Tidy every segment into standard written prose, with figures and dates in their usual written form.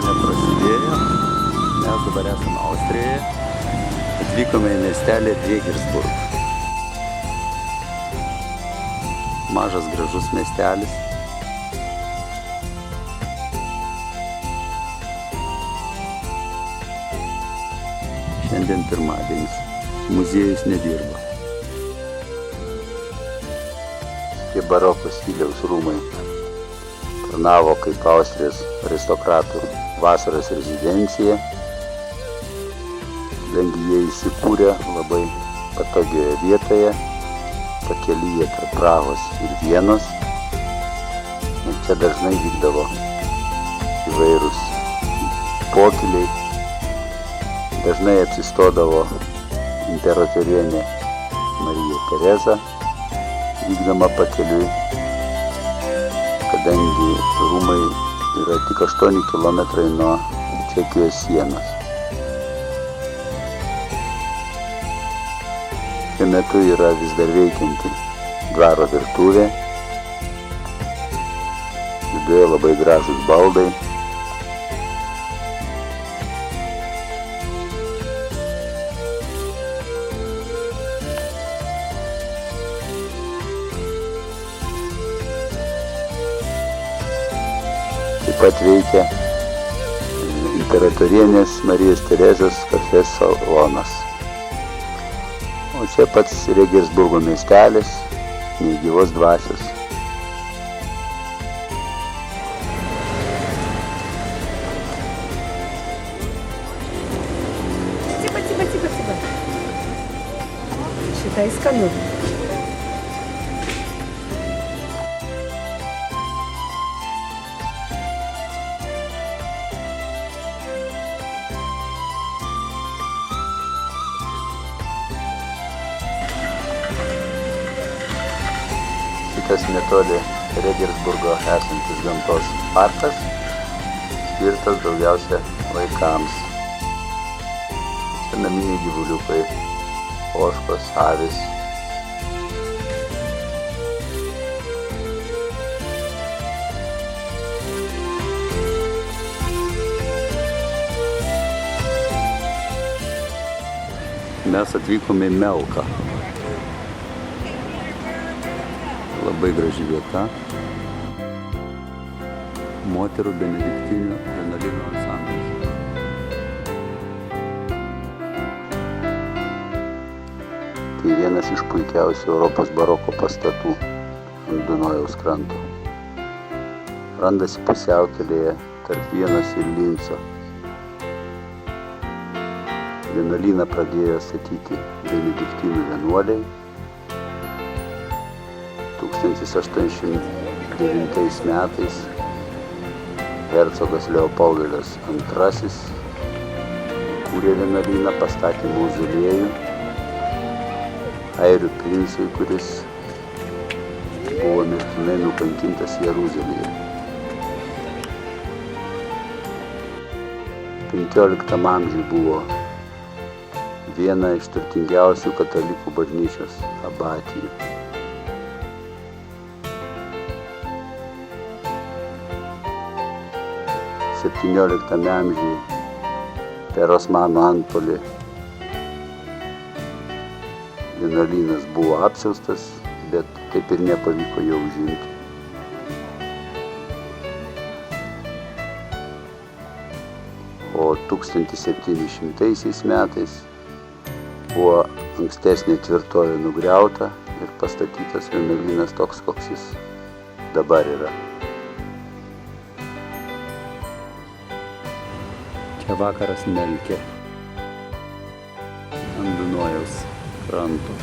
kelionė prasidėjo. Mes dabar esame Austrijoje. Atvykome į miestelį Regensburg. Mažas gražus miestelis. Šiandien pirmadienis. Muziejus nedirba. Tie baroko stiliaus rūmai tarnavo kaip Austrijos aristokratų vasaros rezidencija, kadangi jie įsikūrė labai patogioje vietoje, pakelyje tarp Prahos ir Vienos. Ir čia dažnai vykdavo įvairūs pokyliai. Dažnai apsistodavo imperatorienė Marija Tereza, vykdama pakeliui, kadangi rūmai yra tik 8 kilometrai nuo Čekijos sienos. Šiuo metu yra vis dar veikianti dvaro virtuvė, viduje labai gražūs baldai. Taip pat veikia imperatorienės Marijos Terezos kafė salonas. O čia pats Regensburgo miestelis, nei gyvos dvasios. Спасибо. Считай, скану. Šitas netoli Regensburgo esantis gamtos parkas, skirtas daugiausia vaikams. Čia naminiai gyvuliukai, ožkos, avys. Mes atvykome į Melką. Labai graži vieta. Moterų benediktinių vienuolyno ansamblis. Tai vienas iš puikiausių Europos baroko pastatų ant Dunojaus kranto. Randasi pusiaukelėje tarp Vienos ir Linco. Vienuolyną pradėjo statyti benediktinų vienuoliai 1809 metais. Hercogas Leopoldas II kūrė vienuolyną, pastatė mauzoliejų airių princui, kuris buvo mirtinai nukankintas Jeruzalėje. 15 amžiuje buvo viena iš turtingiausių katalikų bažnyčios abatijų. XVII amžiuje per Osmanų antpuolį vienuolynas buvo apsiaustas, bet taip ir nepavyko jo užimti. O 1700 metais buvo ankstesnė tvirtovė nugriauta ir pastatytas vienuolynas toks, koks jis dabar yra. Čia vakaras Melkė ant Dunojaus kranto.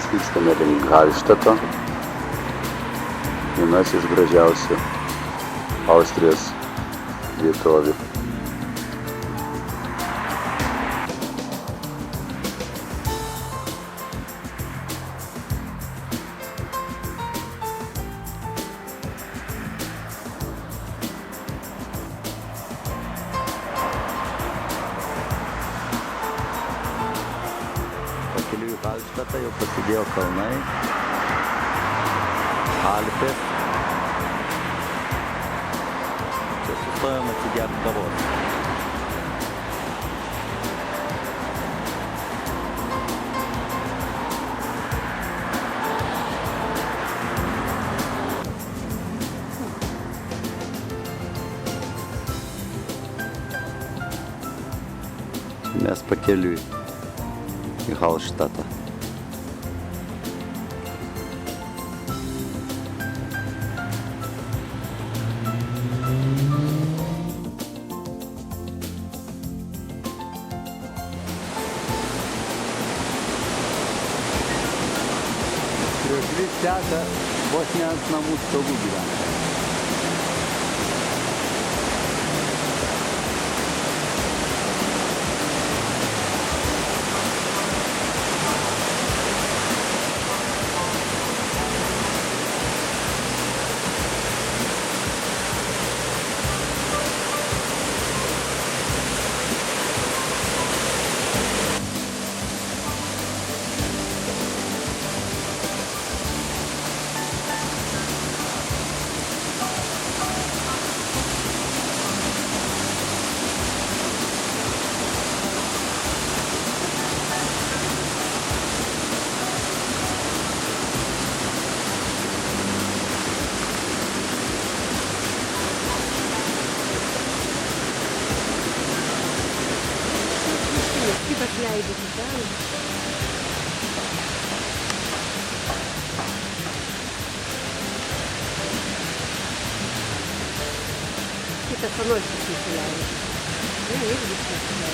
Vykstame link Hallstato, vienas iš gražiausių Austrijos vietovių. Pakeliui į Hallstatą jau prasidėjo kalnai, Alpės. Čia sustojom atsigert kavos. Mes pakeliui į Hallstatą. Prieš teka vos ne ant namų stogų gyvena. Kaip atleidai ten? Kitas panosis įsileidai. Ne, irgi įsileidai.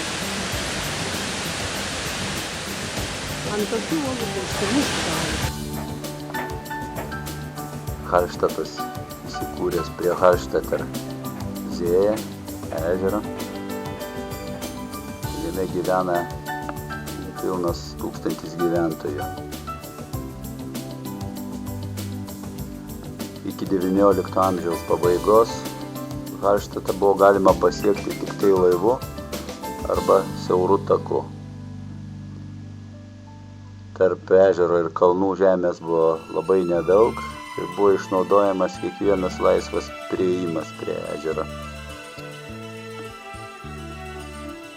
Ant tokių uogų baiškimus gali. Hallstatas įsikūręs prie Hallstatter Zėje ežero. Jame gyvena nepilnas 1000 gyventojų. Iki XIX amžiaus pabaigos Hallstatą buvo galima pasiekti tik tai laivu arba siauru taku. Tarp ežero ir kalnų žemės buvo labai nedaug ir buvo išnaudojamas kiekvienas laisvas priėjimas prie ežero.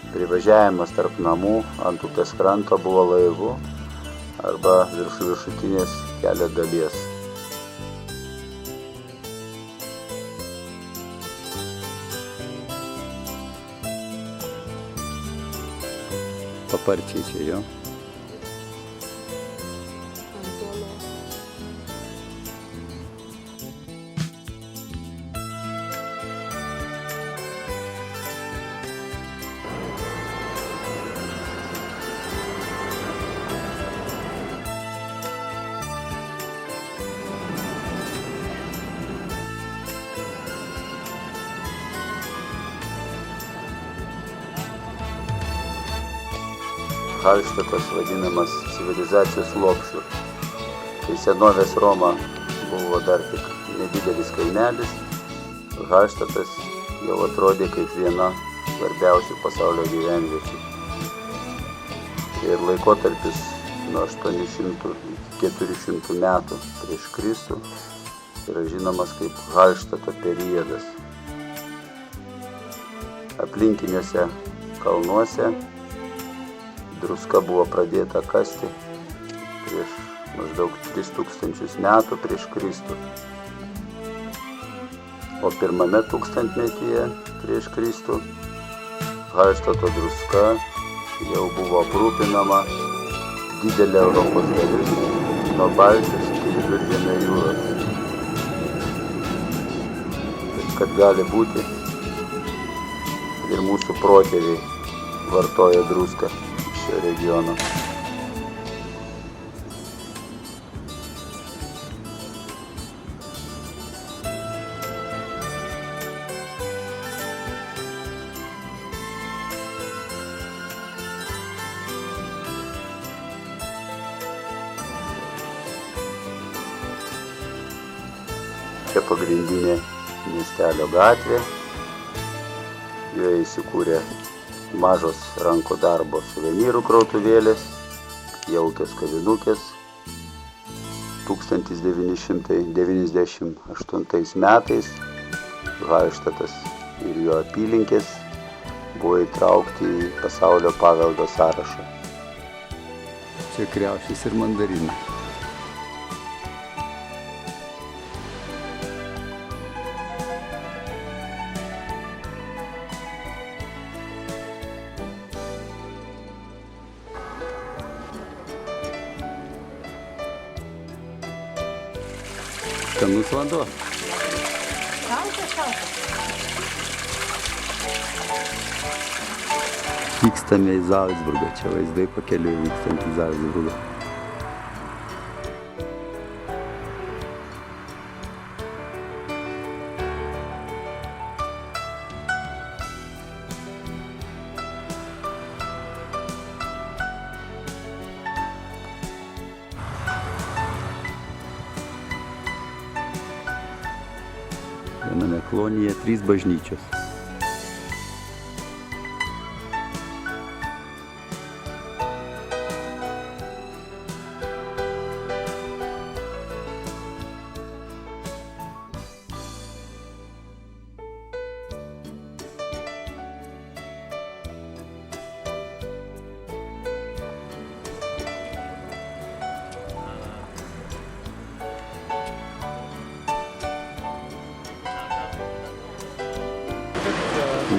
Privažiavimas tarp namų ant upės kranto buvo laivu arba viršutinės kelio dalies. Paparčiai čia jo. Hallstatas vadinamas civilizacijos lopšiu. Kai senovės Roma buvo dar tik nedidelis kaimelis, Hallstatas jau atrodė kaip viena svarbiausių pasaulio gyvenviečių. Ir laikotarpis nuo 800 iki 400 metų prieš Kristų yra žinomas kaip Hallstato periodas. Aplinkiniuose kalnuose druska buvo pradėta kasti prieš maždaug 3000 metų prieš Kristų. O pirmame tūkstantmetyje prieš Kristų Hallstato druska jau buvo aprūpinama didelė Europos dalis nuo Baltijos iki Viduržemio jūros. Taip kad gali būti ir mūsų protėviai vartojo druską šio regiono. Čia pagrindinė miestelio gatvė. Joje įsikūrė mažos rankų darbo suvenyrų krautuvėlės, jaukios kavinukės. 1998 metais Hallštatas ir jo apylinkės buvo įtraukti į pasaulio paveldo sąrašą. Čia kriaušės ir mandarinai. Skanus vanduo. Vykstame į Zalcburgą. Čia vaizdai pakeliui vykstant į Zalcburgą. Viename klonyje 3 bažnyčios.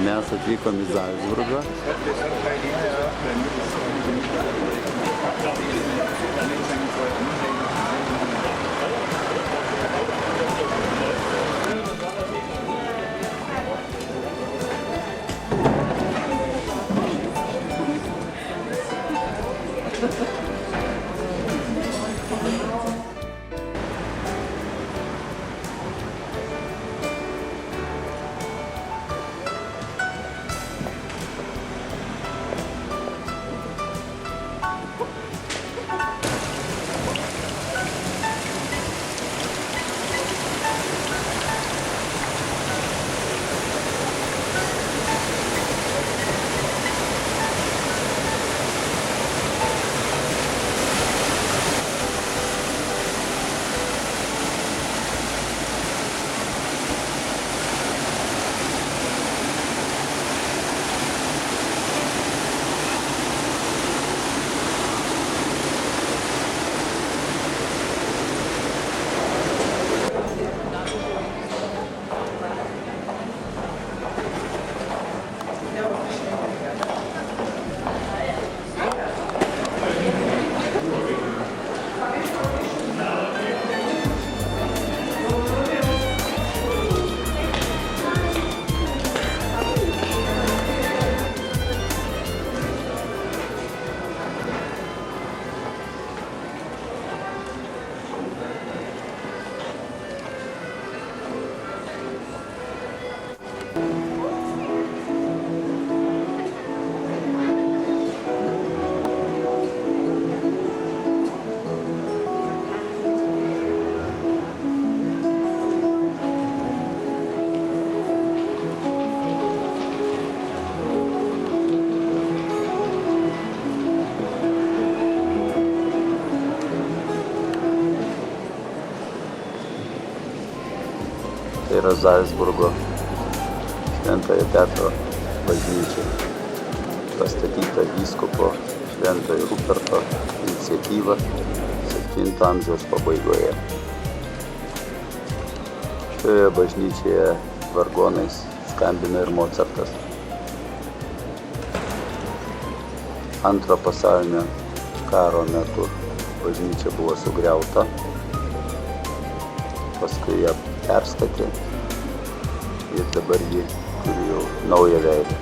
Mes atvykom į Zalcburgą. Tai yra Zalcburgo Šventojo Petro bažnyčia, pastatyta vyskupo Šventojo Ruperto iniciatyva 7 amžiaus pabaigoje. Šioje bažnyčioje vargonais skambino ir Mocartas. Antro pasaulinio karo metu bažnyčia buvo sugriauta, paskui ją perstatė ir dabar ji turi jau naują veidą.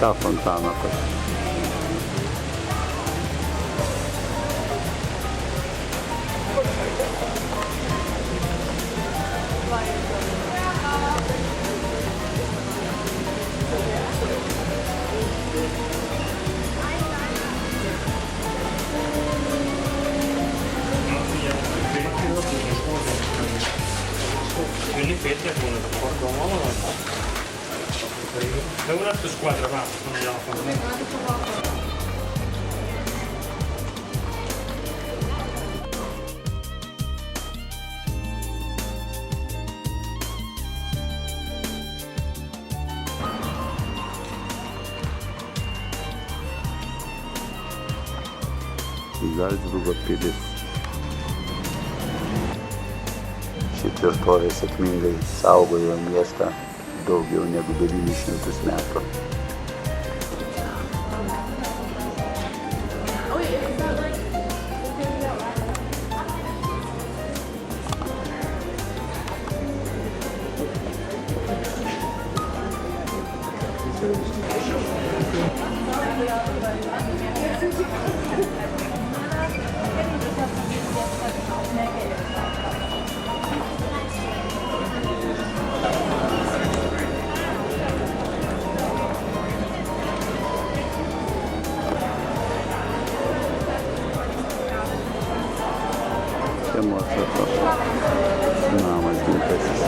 Ta fontana tokia. Fette con il portomolo. È un'altra squadra, va, non andiamo a fare. Zalcburgo pilis. Ši tvirtovė sėkmingai saugojo miestą daugiau negu 900 metų. Čia Mocarto namas gimtasis.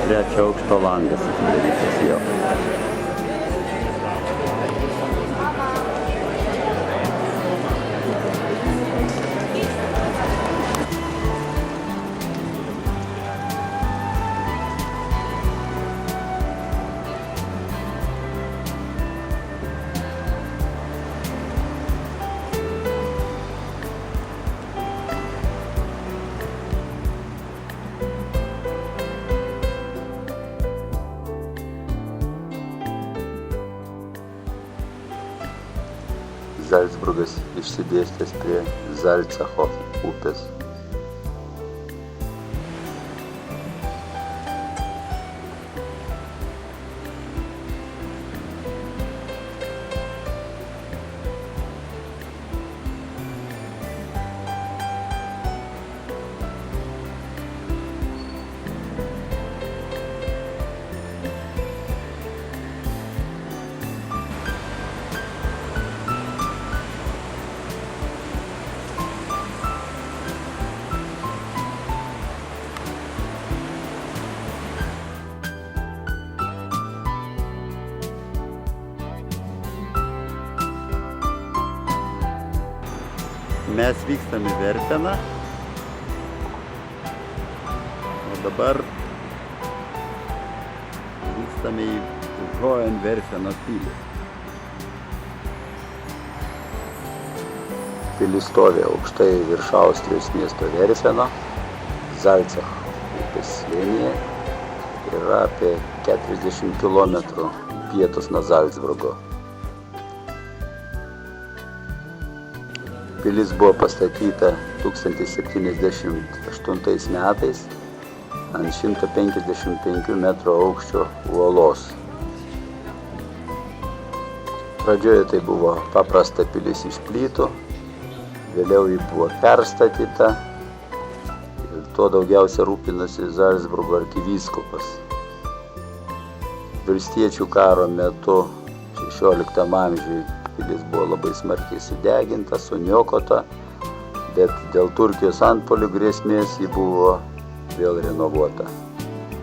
Trečio aukšto langas atidarytas jo. Zalcburgas išsidėstęs prie Zalcacho upės. Mes vykstam į Verpeną, o dabar vykstame į Hohenwerfeno pilį. Pilis stovi aukštai virš Austrijos miesto Verfeno, Zalcacho upės slėnyje ir yra apie 40 km pietus nuo Zalcburgo. Pilis buvo pastatyta 1078 metais ant 155 metrų aukščio uolos. Pradžioje tai buvo paprasta pilis iš plytų, vėliau ji buvo perstatyta ir tuo daugiausia rūpinosi Zalcburgo arkivyskupas. Valstiečių karo metu 16 amžiuje pilis buvo labai smarkiai sudeginta, suniokota, bet dėl Turkijos antpuolių grėsmės ji buvo vėl renovuota.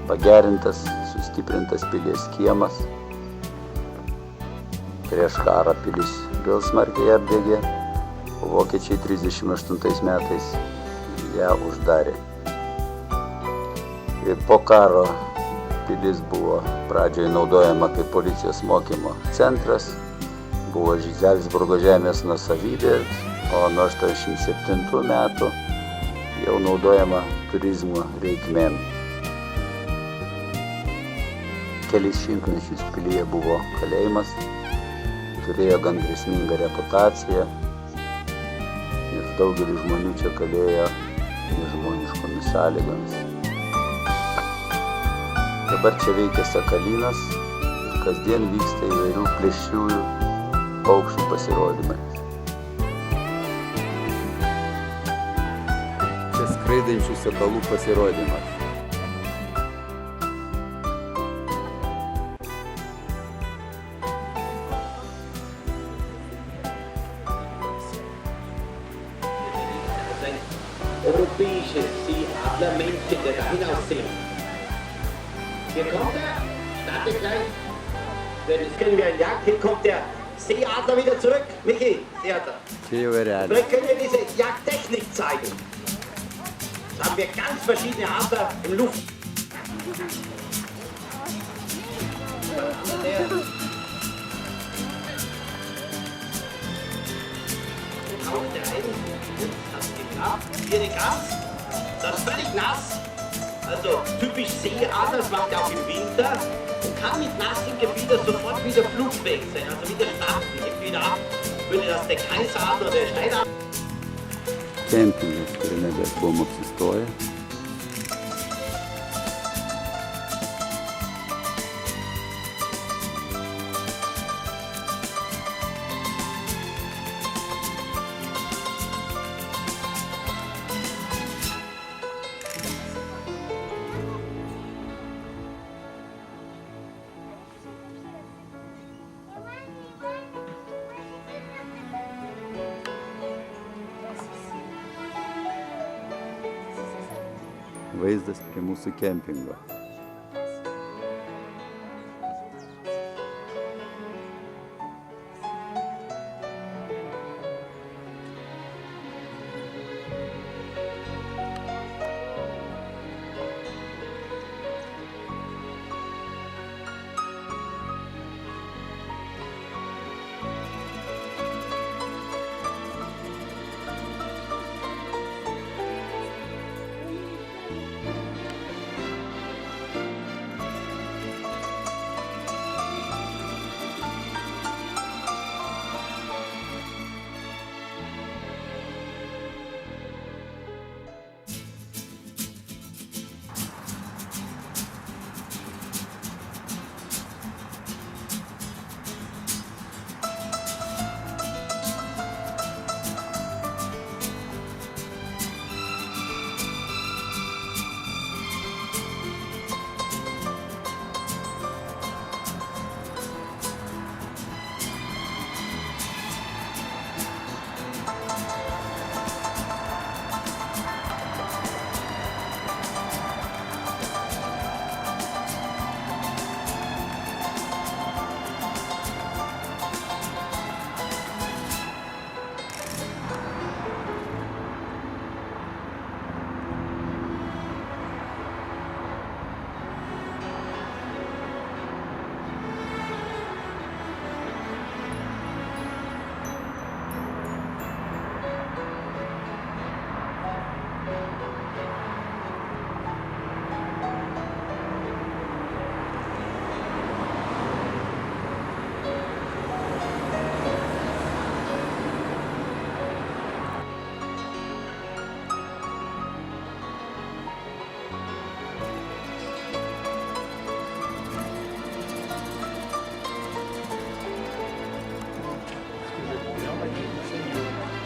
Pagerintas, sustiprintas pilies kiemas. Prieš karą pilis vėl smarkiai apdegė, o vokiečiai 38 metais ją uždarė. Ir po karo pilis buvo pradžioje naudojama kaip policijos mokymo centras, buvo Zalcburgo žemės nuosavybė, o nuo 87 metų jau naudojama turizmo reikmėm. Kelis šimtmečius pilyje buvo kalėjimas, turėjo gan grėsmingą reputaciją, nes daugelis žmonių čia kalėjo nežmoniškomis sąlygomis. Dabar čia veikia Sakalinas ir kasdien vyksta įvairių plėšriųjų paukščių pasirodymai. Čia skraidančių sakalų pasirodymas. europäische Seeadler Männchen, der da hinaussehen. Hier kommt er, startet gleich. Das können wir in Jagd. Hier kommt der Seeadler wieder zurück. Michi, Seeadler. Vielleicht können wir diese Jagdtechnik zeigen. Da haben wir ganz verschiedene Adler im Luft. Taucht er ein, das geht ab, hier die Gas, das ist völlig nass. Also typisch Seeadler, das macht er auch im Winter und kann mit nassem Gefieder sofort wieder flugfähig sein, also wieder starten, hebt wieder ab. Würde das der Kaiseradler oder der Steinadler. Kempingas, kuriame mes buvom apsistoję. Vaizdas prie mūsų kempingo.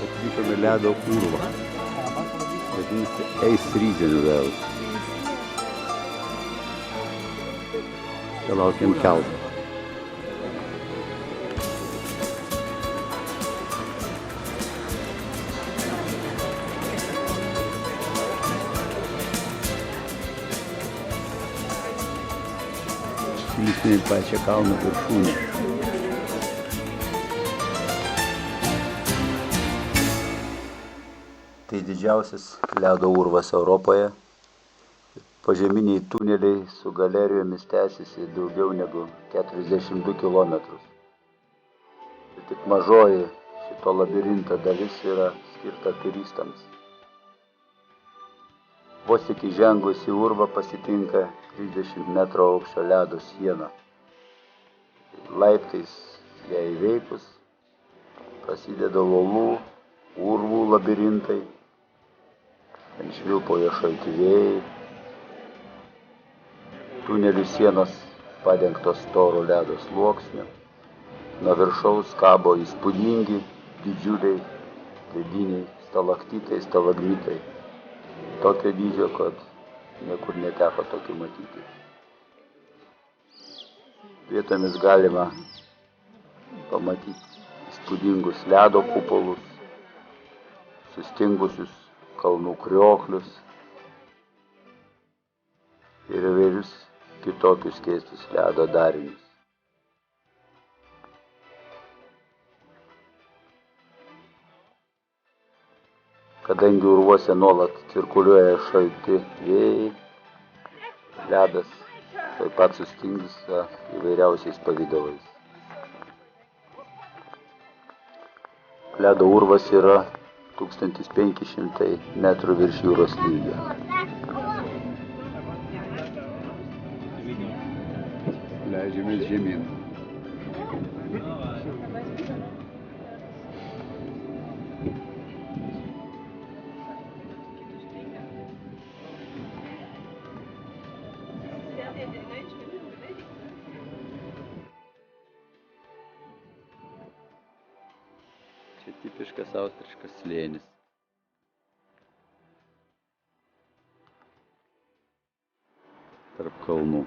Atvykome ledo urvą. Vadinasi, Eisrydženių vėl. Čia laukiam kelto. Lipsime į pačią kalno viršūnę. Tai didžiausias ledo urvas Europoje. Požeminiai tuneliai su galerijomis tęsiasi daugiau negu 42 kilometrus. Ir tik mažoji šito labirinto dalis yra skirta turistams. Vos tik įžengus į urvą pasitinka 30 metrų aukščio ledo siena. Laiptais ją įveikus prasideda uolų, urvų labirintai. Ten švilpauja šalti vėjai. Tunelių sienos padengtos storu ledo sluoksniu. Nuo viršaus kabo įspūdingi, didžiuliai, lediniai stalaktitai, stalagmitai. Tokio dydžio, kad niekur neteko tokių matyti. Vietomis galima pamatyti įspūdingus ledo kupolus, sustingusius kalnų krioklius ir įvairius kitokius keistus ledo darinius. Kadangi urvuose nuolat cirkuliuoja šalti vėjai, ledas taip pat sustingsta įvairiausiais pavidalais. Ledo urvas yra 1500 metrų virš jūros lygio. Leidžiamės žemyn. Čia tipiškas austriškas slėnis. Tarp kalnų.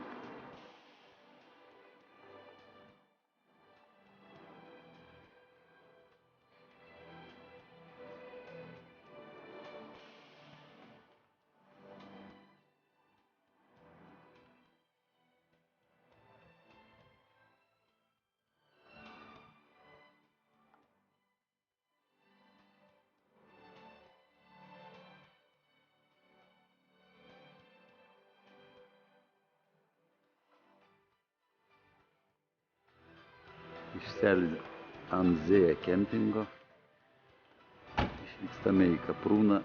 Iš Sel Anzėje kempingo išvykstame į Kaprūną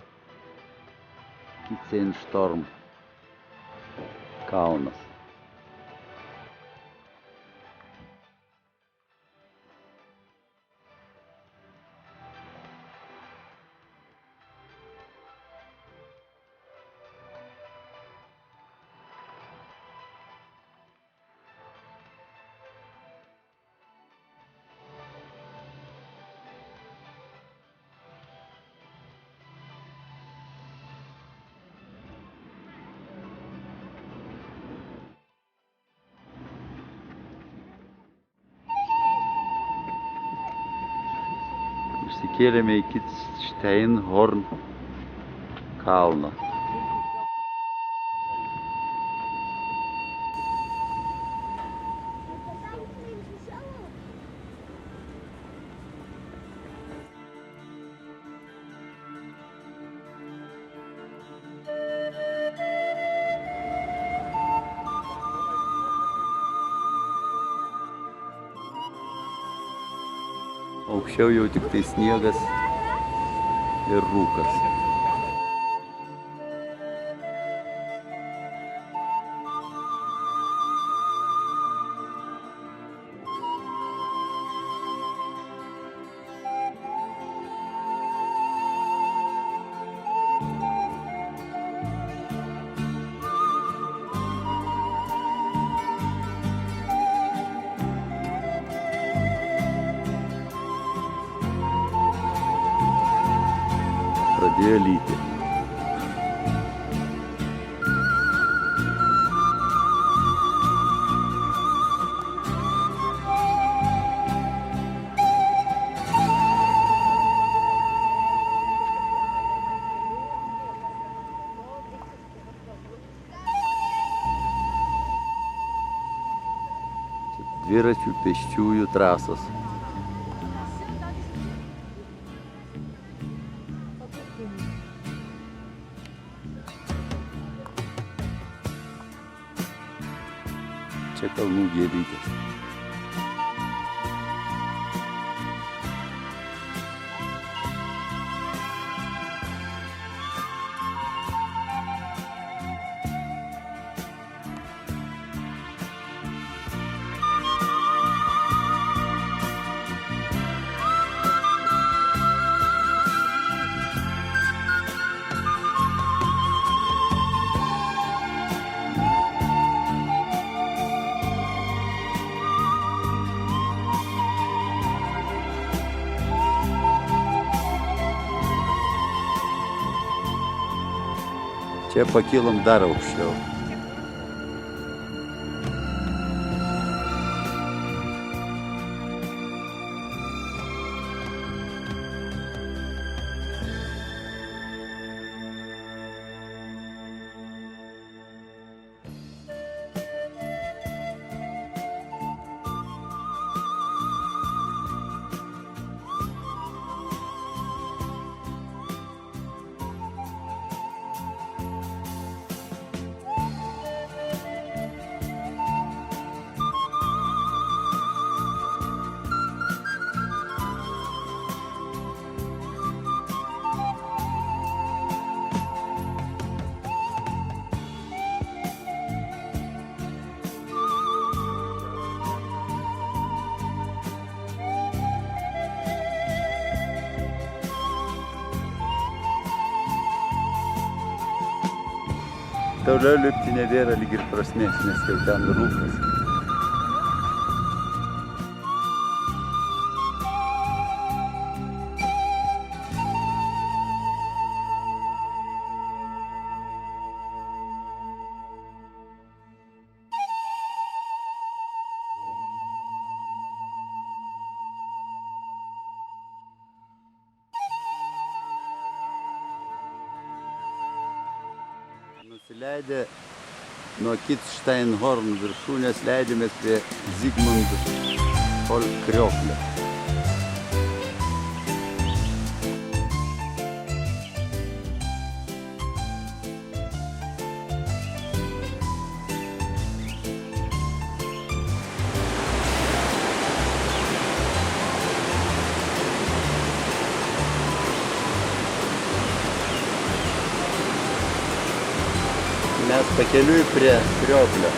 Kitzenstorm kalnas. Išsikėlėme į Kitzsteinhorn kalną. Aukščiau jau tik tai sniegas ir rūkas. Pradėjo lyti. Dviračių pėsčiųjų trasos. Čia kalnų gėlytės. Čia pakilom dar aukščiau. Toliau lipti nebėra lyg ir prasmės, nes jau ten rūkas. Nusileidę nuo Kitzsteinhorn viršūnės leidėmės prie Zygmunt krioklio. Mes pakeliui prie krioklio.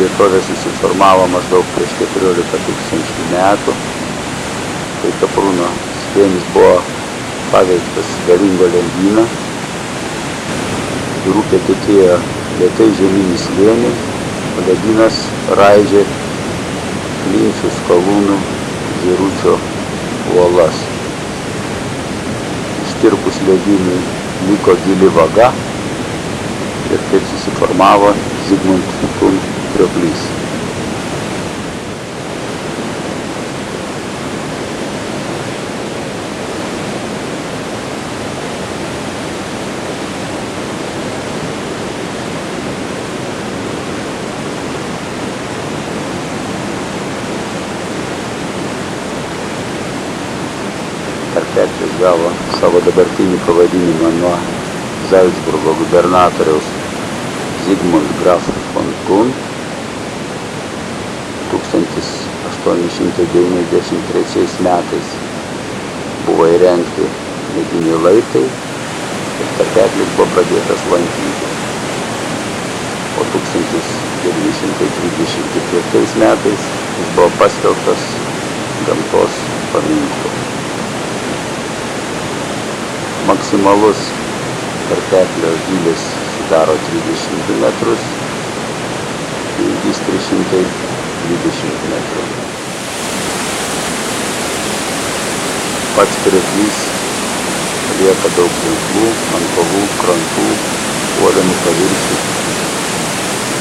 Vietovė susiformavo maždaug prieš 14 000 metų, kai Kaprūno slėnis buvo paveiktas galingo ledyno ir upė tekėjo lėtai žemyn į slėnį, o ledynas raižė Klinčių, Skalūnų, Žėručio uolas. Ištirpus ledynui liko gili vaga ir taip susiformavo Zygmunt krioklys. Tarpeklis gavo savo dabartinį pavadinimą nuo Zalcburgo gubernatoriaus Zygmunt Graf von Thun. 1893 metais buvo įrengti mediniai laiptai ir tarpeklis buvo pradėtas lankyti. O 1934 metais jis buvo paskelbtas gamtos paminklu. Maksimalus tarpeklio gylis sudaro 32 metrus, ilgis 320 metrų. Pats krioklys lieka daug ženklų ant kovų, krantų, uolienų paviršių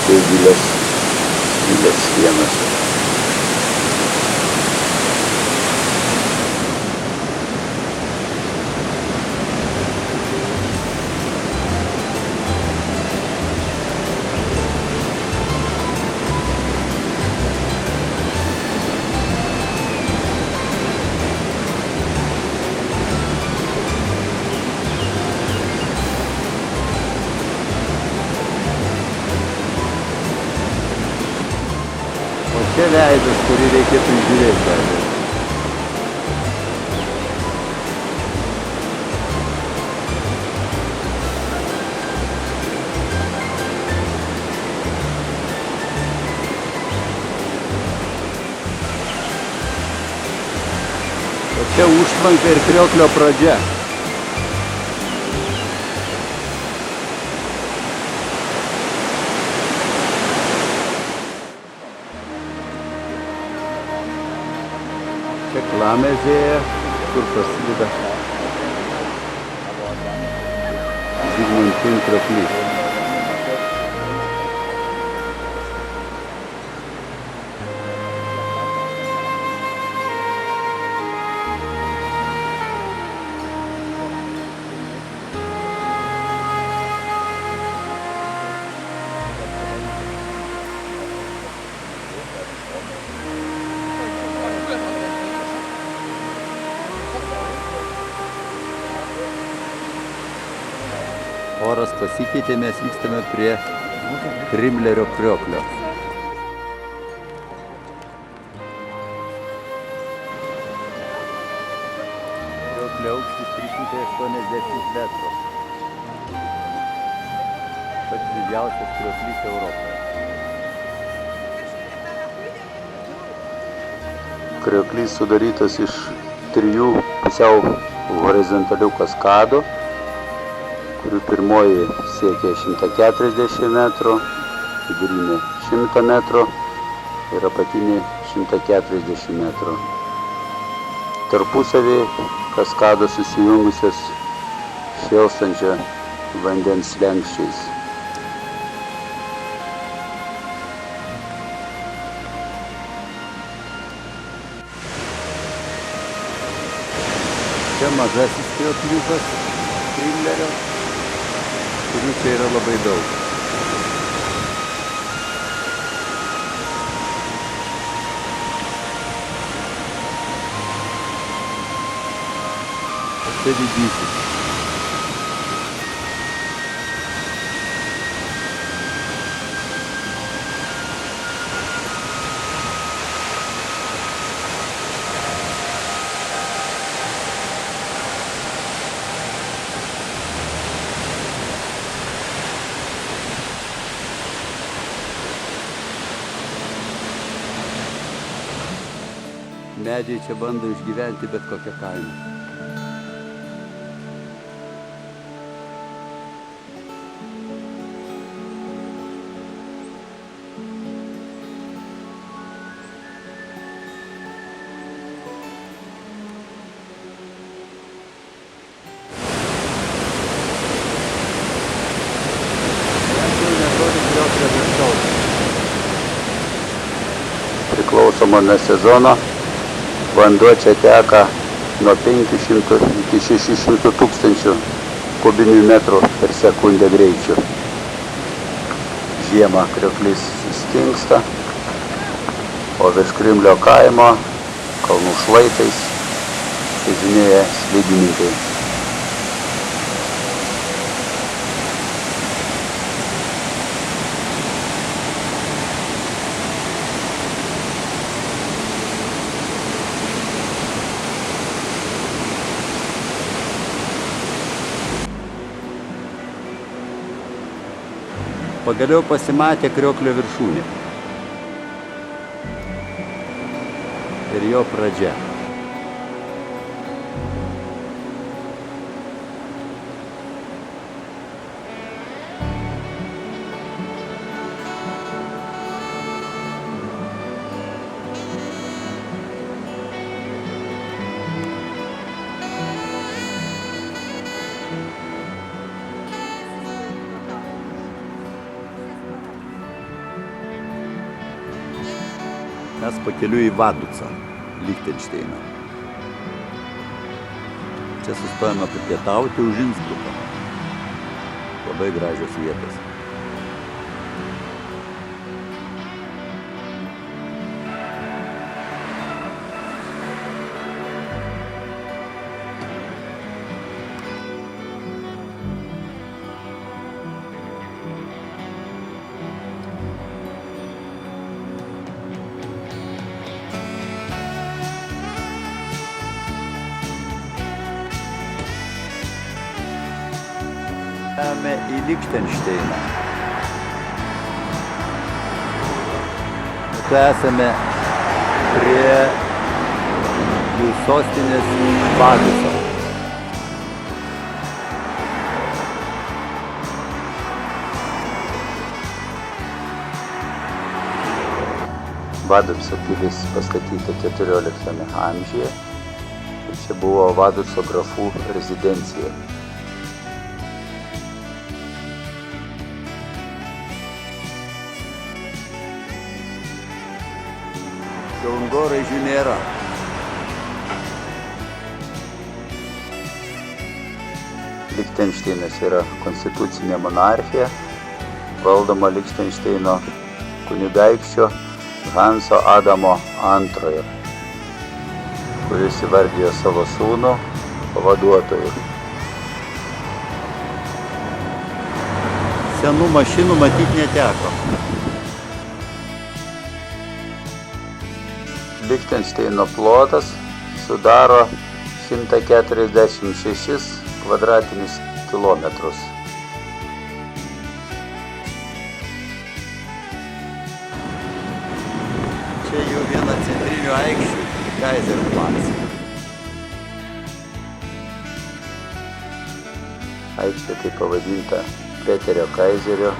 bei gilias sienas. Čia veidas, kurį reikėtų žiūrėti. O čia užtvanka ir krioklio pradžia. Čia Klamezėje, kur prasideda Zygmunt krioklys. Oras pasikeitė, mes vykstame prie Rimlerio krioklio. Krioklio aukštis 380 metrų. Pats didžiausias krioklys Europoje. Krioklys sudarytas iš 3 pusiau horizontalių kaskadų, kurių pirmoji siekia 140 metrų, vidurinė 100 metrų ir apatinė 140 metrų. Tarpusavį kaskados susijungusios šėlstančio vandens slenksčiais. Čia mažasis kriokliukas Rimlerio, kurių čia yra labai daug. Čia didysis. Medžiai čia bando išgyventi bet kokią kainą. Priklausoma nuo sezono, vanduo čia teka nuo 500 iki 600 tūkstančių kubinių metrų per sekundę greičiu. Žiemą krioklys sustingsta, o virš Krimlio kaimo kalnų šlaitais slidinėja slidininkai. Pagaliau pasimatė krioklio viršūnė ir jo pradžia. Mes pakeliui į Vaducą, Lichtenšteiną. Čia sustojame papietauti už Innsbruko. Labai gražios vietos. Į Lichtenšteiną. Čia esame prie jų sostinės Vaduco. Vaduco pilis pastatyta 14 amžiuje. Čia buvo Vaduco grafų rezidencija. Dangoraižių nėra. Lichtenšteinas yra konstitucinė monarchija, valdoma Lichtenšteino kunigaikščio Hanso Adamo II, kuris įvardijo savo sūnų pavaduotoju. senų mašinų matyti neteko. Lichtenšteino plotas sudaro 146 kvadratinius kilometrus. Čia jau viena centrinių aikščių Kaiserplatz. Aikštė tai pavadinta Peterio Kaiserio,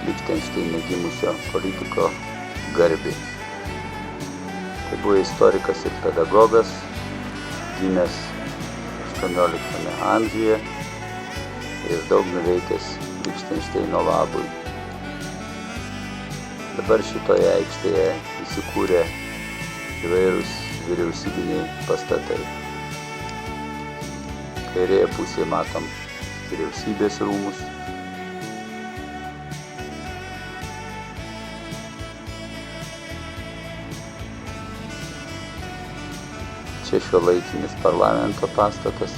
Lichtenšteine gimusio politiko garbei. Tai buvo istorikas ir pedagogas, gimęs 18 amžiuje ir daug nuveikęs Lichtenšteino labui. Dabar šitoje aikštėje įsikūrė įvairūs vyriausybiniai pastatai. Kairėje pusėje matom vyriausybės rūmus. Čia šiuolaikinis parlamento pastatas,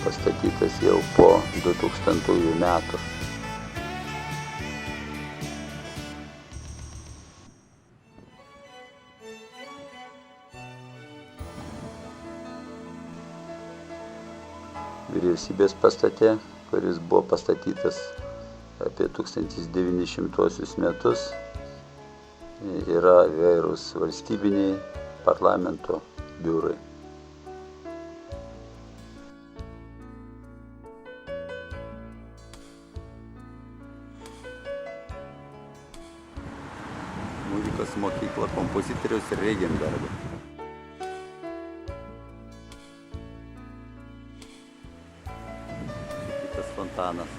pastatytas jau po 2000 metų. Vyriausybės pastate, kuris buvo pastatytas apie 1900 metus, yra įvairūs valstybiniai parlamento biurai. Muzikos mokykla kompozitoriaus Regenbergo. Fontanas.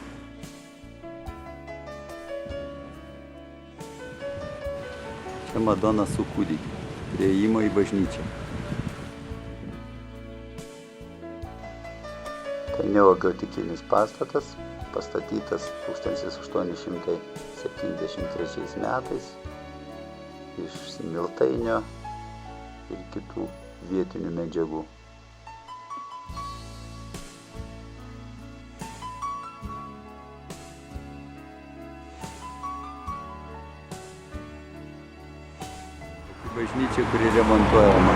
Čia Madona su kūdikiu, prie įėjimo į bažnyčią. Tai neogotikinis pastatas, pastatytas 1873 metais iš smiltainio ir kitų vietinių medžiagų. Bažnyčia, kuri remontuojama.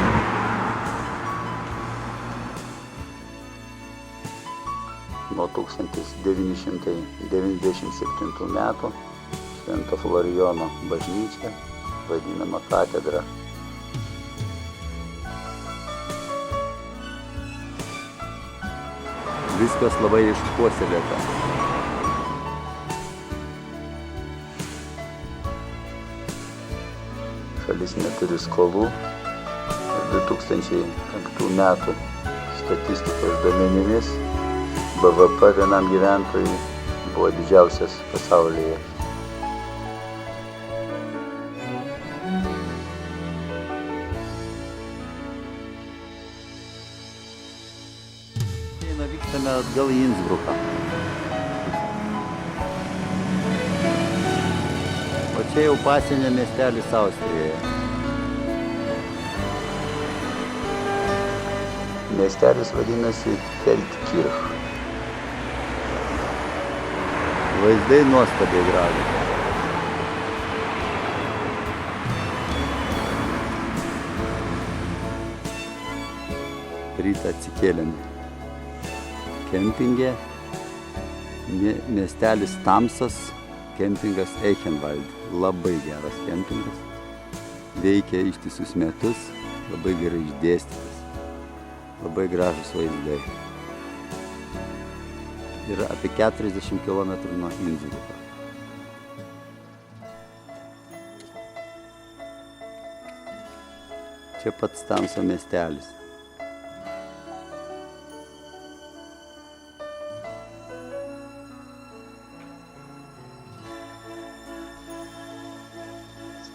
Nuo 1997 metų Švento Florijono bažnyčia, vadinama katedra. Viskas labai išpuoselėta. Šalis neturi skolų ir 2005 metų statistikos duomenimis BVP vienam gyventojui buvo didžiausias pasaulyje. Vykstame atgal į Innsbruką. O čia jau pasienio miestelis Austrijoje. Miestelis vadinasi Feldkirch. Vaizdai nuostabiai gražūs. Rytą atsikėlėme. Kempinge, miestelis Tamsas, kempingas Eichenwald. Labai geras kempingas. Veikia ištisus metus, labai gerai išdėstytas. Labai gražus vaizdai. Yra apie 40 km nuo Innsbruko. Čia pats Tamso miestelis.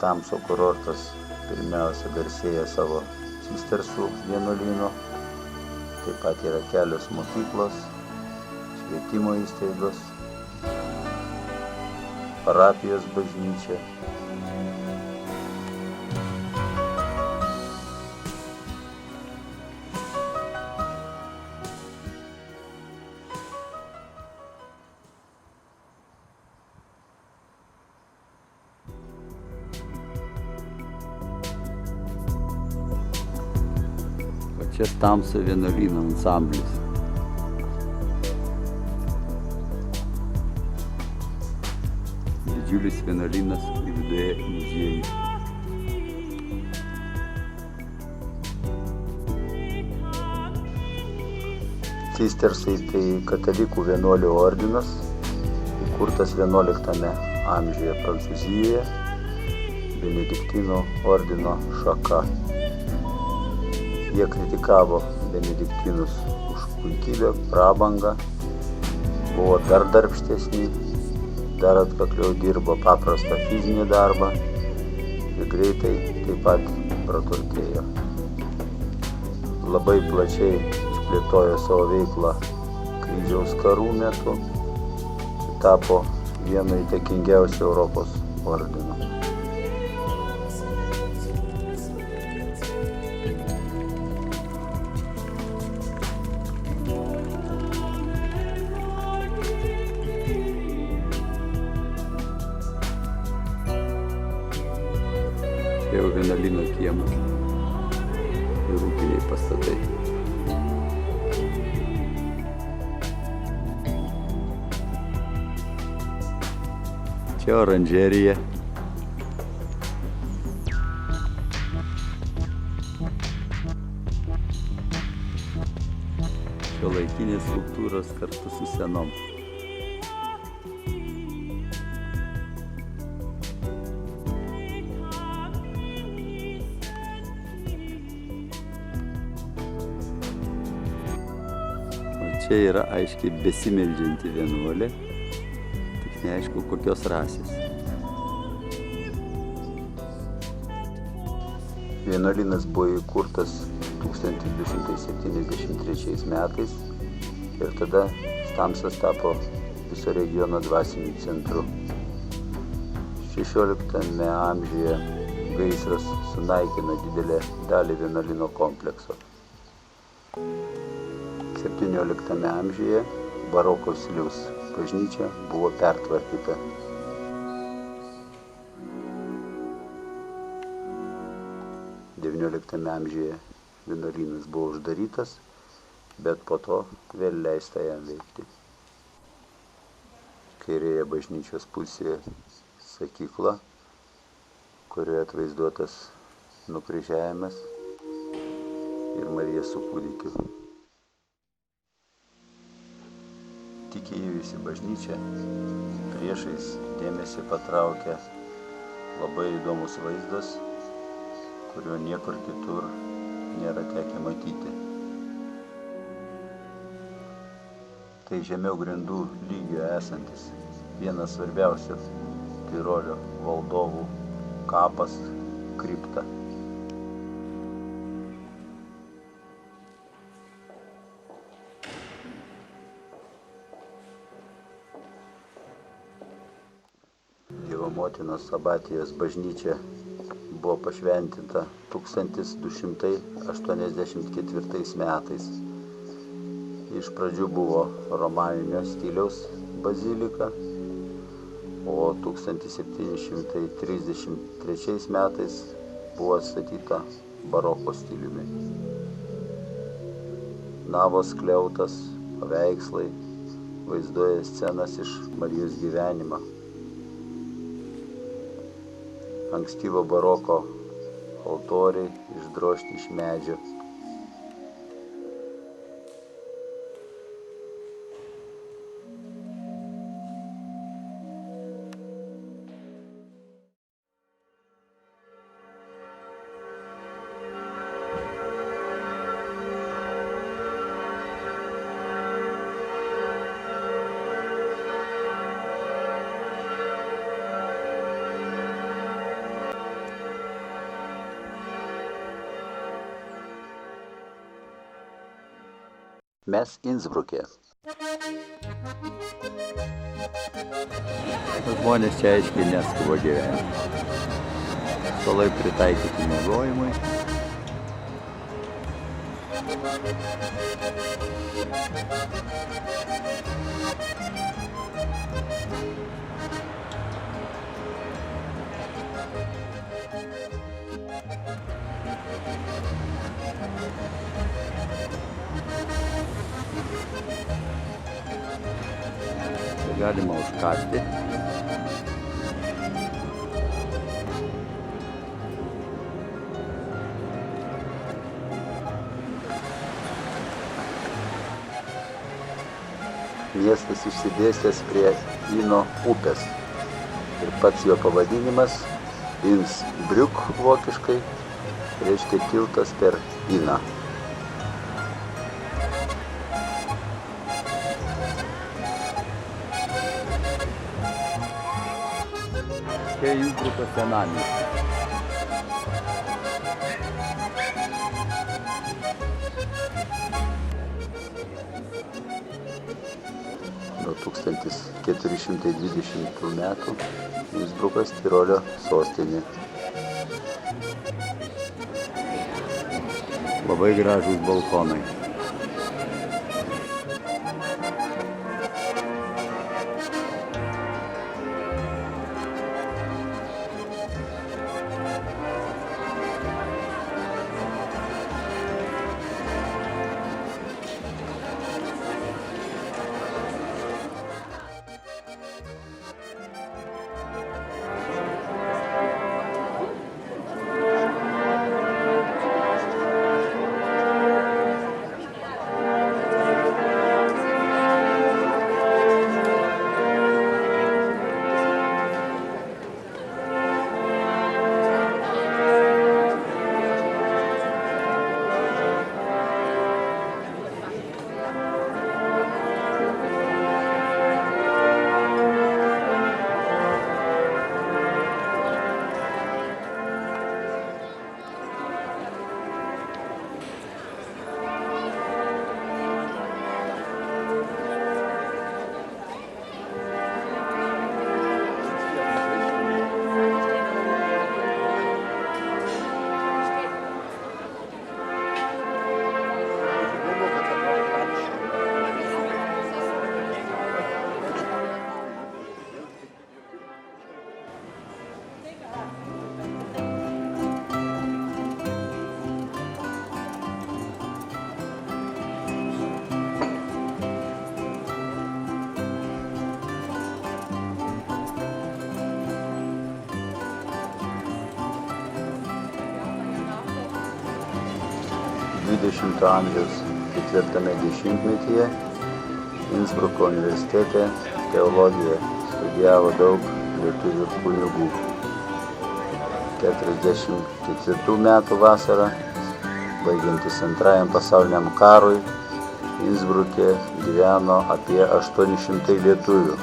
Tamso kurortas pirmiausia garsėja savo cistersų vienuolynu. Taip pat yra kelios mokyklos, švietimo įstaigos, parapijos bažnyčia. Čia Tamsų vienuolyno ansamblis. Didžiulis vienuolynas ir viduje muziejus. Cistersai tai katalikų vienuolių ordinas, įkurtas 11 amžiuje Prancūzijoje, Benediktinų ordino šaka. Jie kritikavo benediktinus už puikybę, prabangą, buvo dar darbštesni, dar atkakliau dirbo paprastą fizinį darbą ir greitai taip pat praturtėjo. Labai plačiai plėtojo savo veiklą kryžiaus karų metu ir tapo vienu įtakingiausių Europos ordinų. Jau vienuolyno kiemas ir ūkiniai pastatai. Čia oranžerija. Šiuolaikinės skulptūros kartu su senom. O čia yra aiškiai besimeldžianti vienuolė. Neaišku, kokios rasės. Vienuolynas buvo įkurtas 1273 metais ir tada Tamsas tapo viso regiono dvasiniu centru. 16 amžiuje gaisras sunaikino didelę dalį vienuolyno komplekso. 17 amžiuje baroko stiliaus bažnyčia buvo pertvarkyta. XIX amžiuje vienuolynas buvo uždarytas, bet po to vėl leista jam veikti. Kairėje bažnyčios pusėje sakykla, kurioje atvaizduotas nukryžiavimas ir Marija su kūdikiu. Tik įėjus į bažnyčią, priešais dėmesį patraukia labai įdomus vaizdas, kurio niekur kitur nėra tekę matyti. Tai žemiau grindų lygio esantis vienas svarbiausių Tirolio valdovų kapas kripta. Dievo motinos abatijos bažnyčia buvo pašventinta 1284 metais. Iš pradžių buvo romaninio stiliaus bazilika, o 1733 metais buvo atstatyta baroko stiliumi. Navos skliautas, paveikslai vaizduoja scenas iš Marijos gyvenimą. Ankstyvo baroko altoriai išdrožti iš medžio. Mes Innsbruke. Žmonės čia aiškiai neskuba gyventi. Stalai pritaikyti miegojimui. galima užkasti. Miestas išsidėstęs prie Ino upės ir pats jo pavadinimas Innsbruck vokiškai reiškia tiltas per Iną. Čia Innsbruko senamiestis. Nuo 1420 metų Innsbrukas Tirolio sostinė. Labai gražūs balkonai. XX amžiaus 4 dešimtmetyje Innsbruko universitete teologiją studijavo daug lietuvių kunigų. 44 metų vasarą, baigiantis Antrajam pasauliniam karui, Innsbruke gyveno apie 800 lietuvių,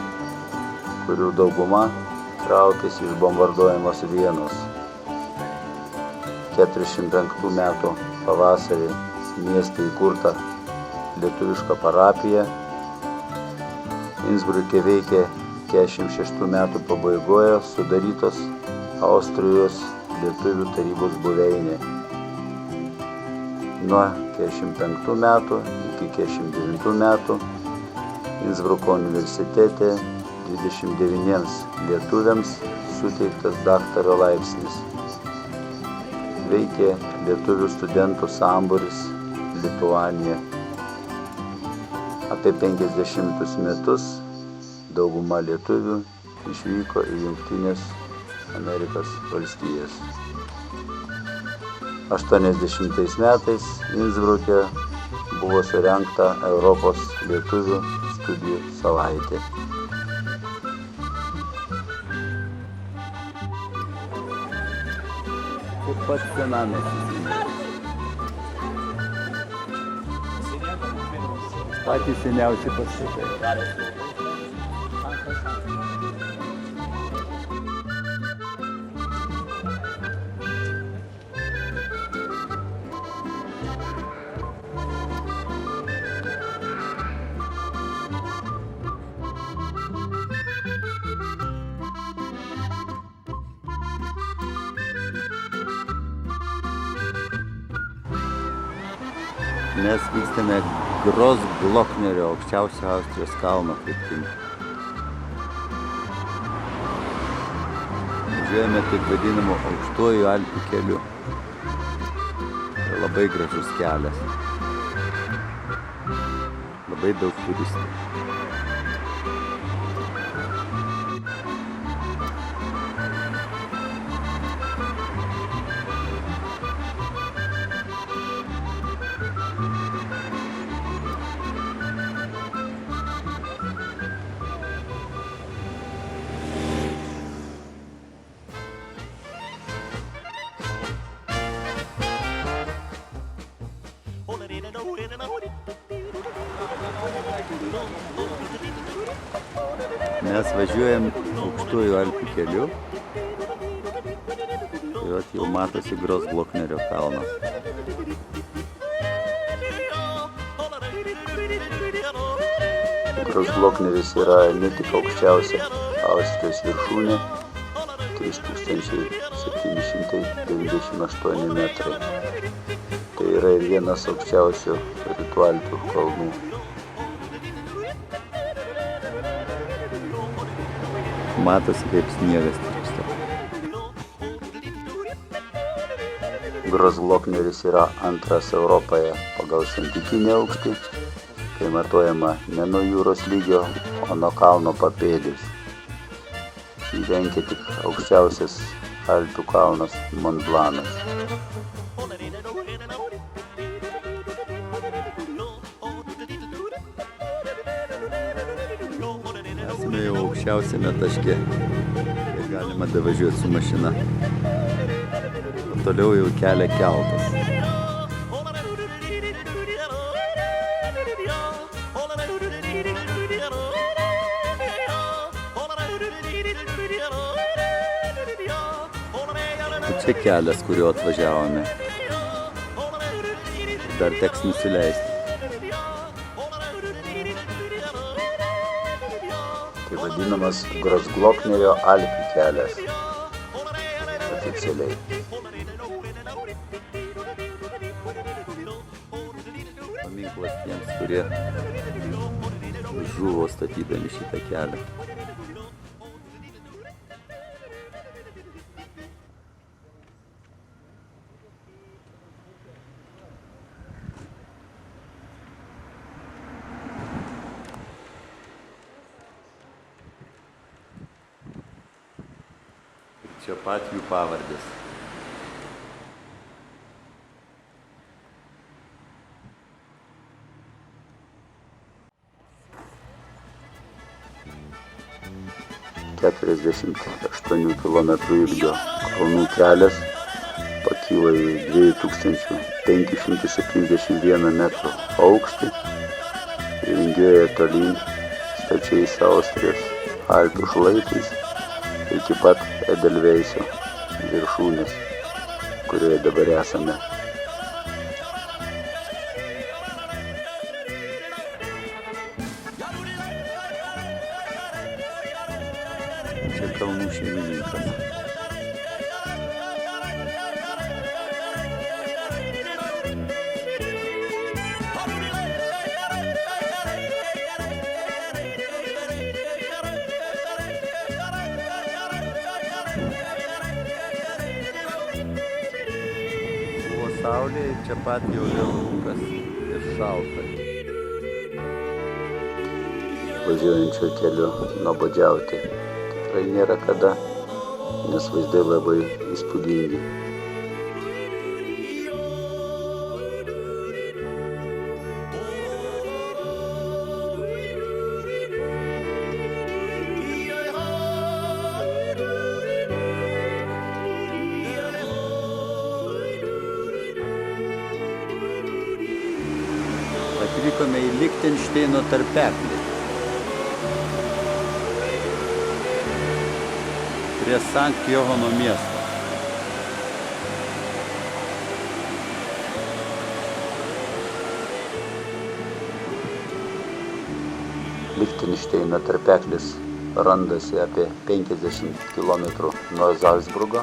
kurių dauguma traukėsi iš bombarduojamos Vienos. 45 metų pavasarį mieste įkurta lietuviška parapija. Innsbruke veikė 46 metų pabaigoje sudarytos Austrijos lietuvių tarybos buveinė. Nuo 45 metų iki 49 metų Innsbruko universitete 29 lietuviams suteiktas daktaro laipsnis. Veikė lietuvių studentų sambūris Lituanija. Apie 50 metus dauguma lietuvių išvyko į Jungtines Amerikos valstijas. 80 metais Innsbruke buvo surengta Europos lietuvių studijų savaitė. Kaip pats senamiestis. Patys seniausi pastatai. Mes vykstame Großglocknerio, aukščiausio Austrijos kalno kryptimi. Važiuojame taip vadinamu aukštuoju Alpių keliu. Tai labai gražus kelias. Labai daug turistų. Mes važiuojam aukštųjų Alpių keliu. Ir jau matosi Grosgloknerio kalnas. Grosglokneris yra ne tik aukščiausia Austrijos viršūnė, 3798 metrai. Tai yra ir vienas aukščiausių Rytų Alpių kalnų. Matosi, kaip sniegas tirpsta. Grosglokneris yra antras Europoje pagal santykinį aukštį, kai matuojama ne nuo jūros lygio, o nuo kalno papėdės. Jį lenkia tik aukščiausias Alpių kalnas Mont Blancas. Esame jau aukščiausiame taške, kiek galima davažiuoti su mašina. O toliau jau kelia keltas. Čia kelias, kuriuo atvažiavome. Dar teks nusileisti. Tai vadinamas Grosgloknerio Alpių kelias. Oficialiai. Paminklas tiems, kurie žuvo statydami šitą kelią. Čia pat jų pavardės. Keturiasdešimt 8 kilometrų ilgio kalnų kelias pakyla į 2571 metrų aukštį ir vingiuoja tolyn stačiais Austrijos Alpių šlaitais iki pat Edelveisio viršūnės, kurioje dabar esame. Čia kalnų šeimininkas. Saulė ir čia pat jau vėl rūkas ir šalta. Važiuojančio keliu nuobodžiauti tikrai nėra kada, nes vaizdai labai įspūdingi. Atvykome į Lichtenšteino tarpeklį. Prie Sankt Johano miesto. Lichtenšteino tarpeklis randasi apie 50 km nuo Zalcburgo.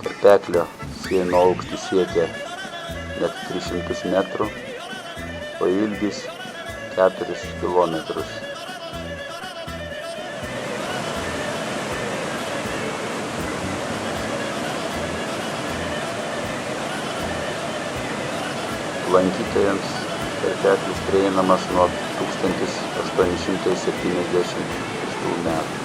Tarpeklio sienų aukštis siekia net 300 metrų, o ilgis 4 kilometrus. Lankytojams tarpeklis prieinamas nuo 1876 metų.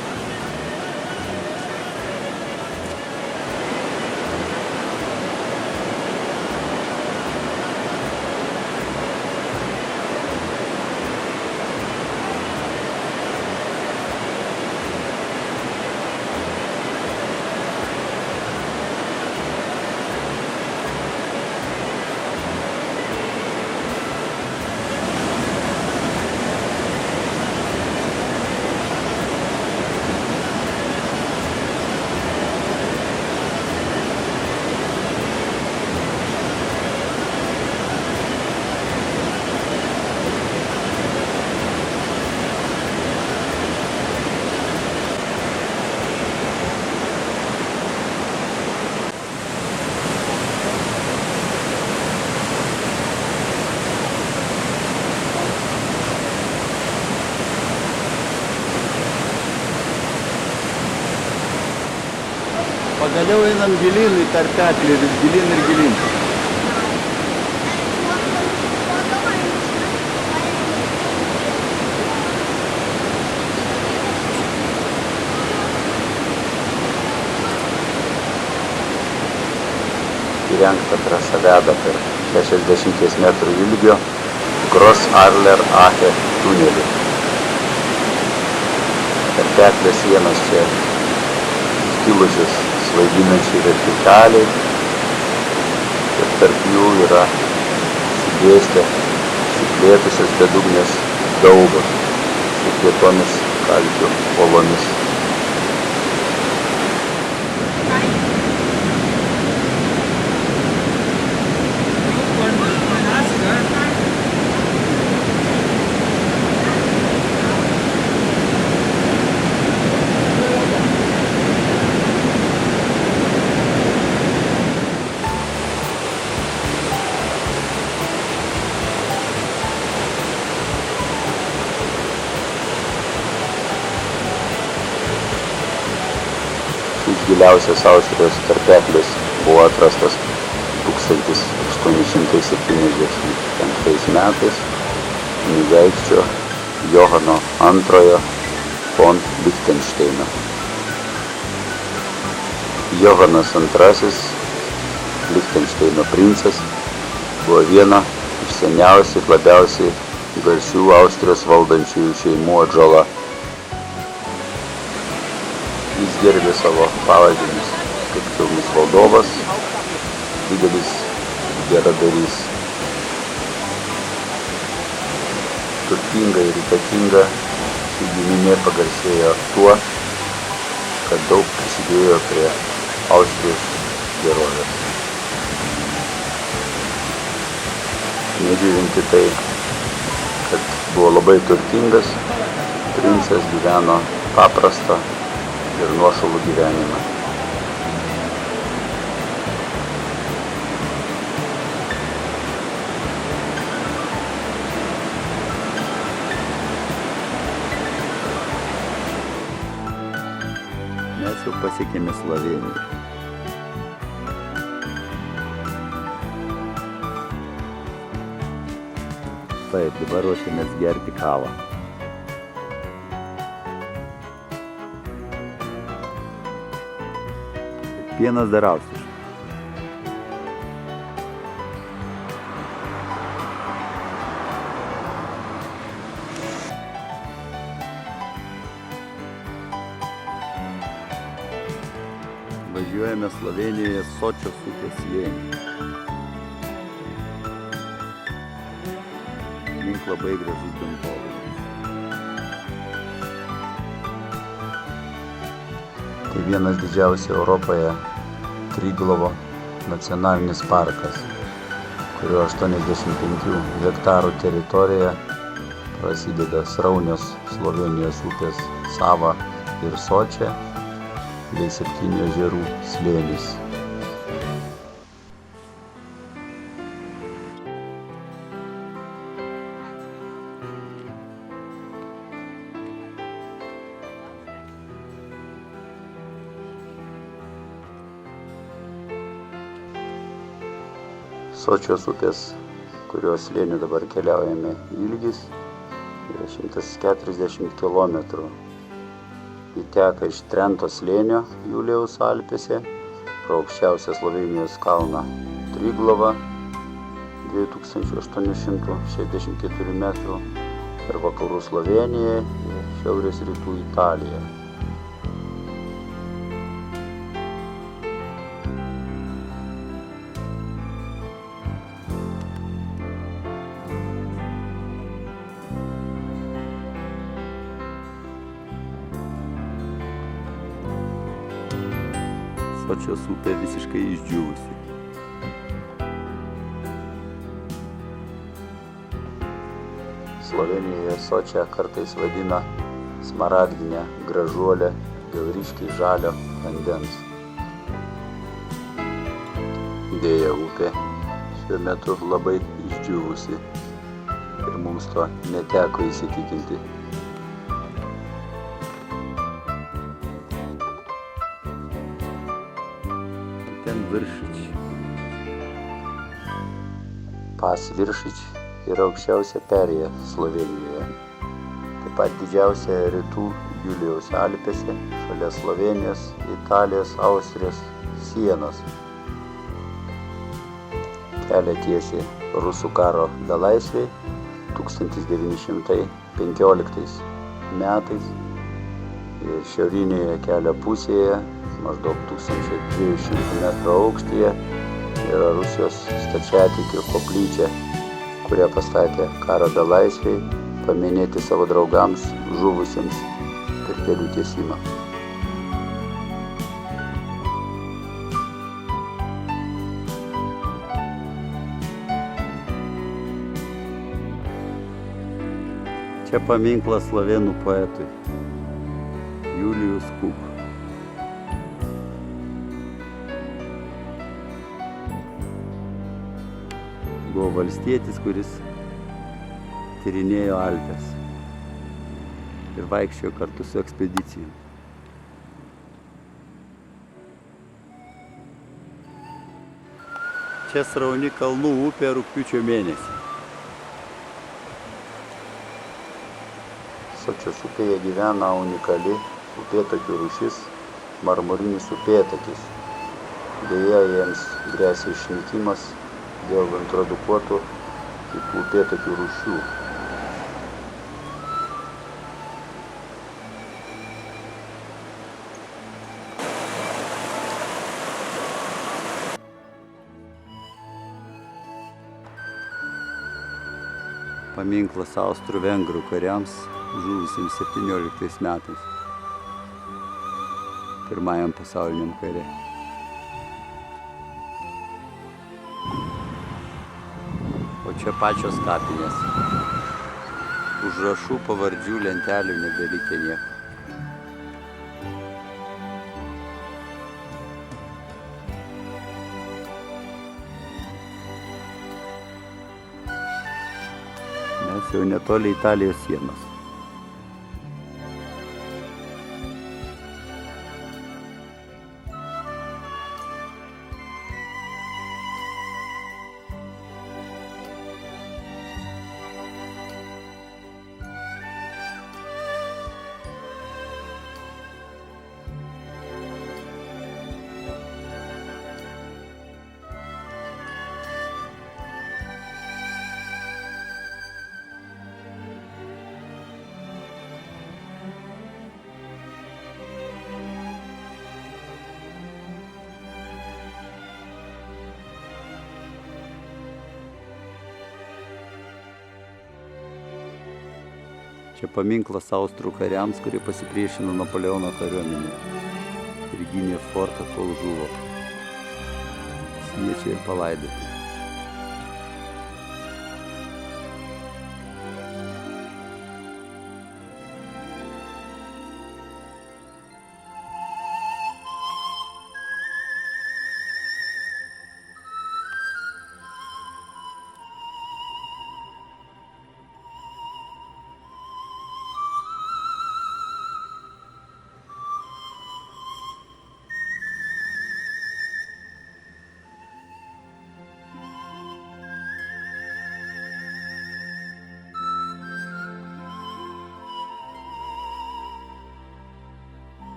Pagaliau einam gilin į tarpeklį, vis gilin ir gilin. Įrengta trasa veda per 60 metrų ilgio Gross-Adler-Ache tunelį. Tarpeklės sienos čia skilusios svaiginančiai vertikaliai ir tarp jų yra išsiplėtusios bedugnės daubos su kietomis kalcio uolomis. Šis giliausias Austrijos tarpeklis buvo atrastas 1875 metais kunigaikščio Johano II von Lichtensteino. Johanas II, Lichtensteino princas, buvo viena iš seniausių ir labiausiai garsių Austrijos valdančiųjų šeimų atžala. Jis gerbė savo pavaldinius kaip kilnus valdovas, didelis geradarys. Turtinga ir įtakinga ši giminė pagarsėjo tuo, kad daug prisidėjo prie Austrijos gerovės. Nežiūrinti tai, kad buvo labai turtingas, princas gyveno paprastą ir nuošalų gyvenimą. Mes jau pasiekėme Slovėniją. Taip, dabar ruošiamės gerti kavą. Pienas dar austriškas. Važiuojame Slovėnijoje Sočios upės slėnį. Link labai gražus gamtovaizdis. Tai vienas didžiausių Europoje Triglovo nacionalinis parkas, kurio 85 hektarų teritorijoje prasideda sraunios Slovėnijos upės Sava ir Sočia bei 7 ežerų slėnis. Sočios upės, kurios slėniu dabar keliaujame, ilgis yra 140 km. Įteka iš Trento slėnio Julijaus Alpėse, pro aukščiausią Slovėnijos kalną Triglovą 2864 metrų per vakarų Slovėniją ir šiaurės rytų Italiją. Sočios upė visiškai išdžiūvusi. Slovėnijoje Sočią kartais vadina smaragdinę gražuolę dėl ryškiai žalio vandens. Deja, upė šiuo metu labai išdžiūvusi ir mums to neteko įsitikinti. Viršič. Pas Viršič yra aukščiausia perėja Slovėnijoje. Taip pat didžiausia rytų Julijaus Alpėse, šalia Slovėnijos, Italijos, Austrijos sienos. Kelią tiesė rusų karo belaisviai 1915 metais ir šiaurinėje kelio pusėje, maždaug 1200 metrų aukštyje, yra Rusijos stačiatikių koplyčia, kurią pastatė karo belaisviai paminėti savo draugams žuvusiems per kelių tiesimą. Čia paminklas slovėnų poetui Julijus Kuk. Buvo valstietis, kuris tyrinėjo Alpes ir vaikščiojo kartu su ekspedicijom. Čia srauni kalnų upė rugpjūčio mėnesį. Sočios upėje gyvena unikali upėtakių rūšis marmurinis upėtakis. Deja, jiems gresia išnykimas dėl introdukuotų kitų upėtakių rūšių. Paminklas austrų-vengrų kariams žuvusiems 17 metais Pirmajam pasauliniam kare. O čia pačios kapinės. Užrašų, pavardžių, lentelių nebelikė nieko. Mes jau netoli Italijos sienos. Čia paminklas austrų kariams, kurie pasipriešino Napoleono kariuomenei ir gynė fortą, kol žuvo. Jie čia ir palaidoti.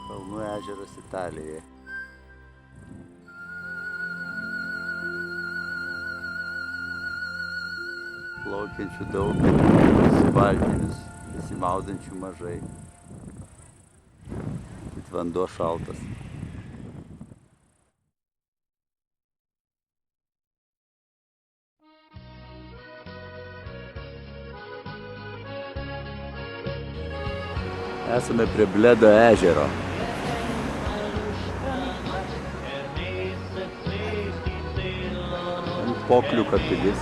Kalnų ežeras Italijoje. Plaukiančių daug, valtinius, besimaudančių mažai. Bet vanduo šaltas. Esame prie Bledo ežero. Pokliuko pilis.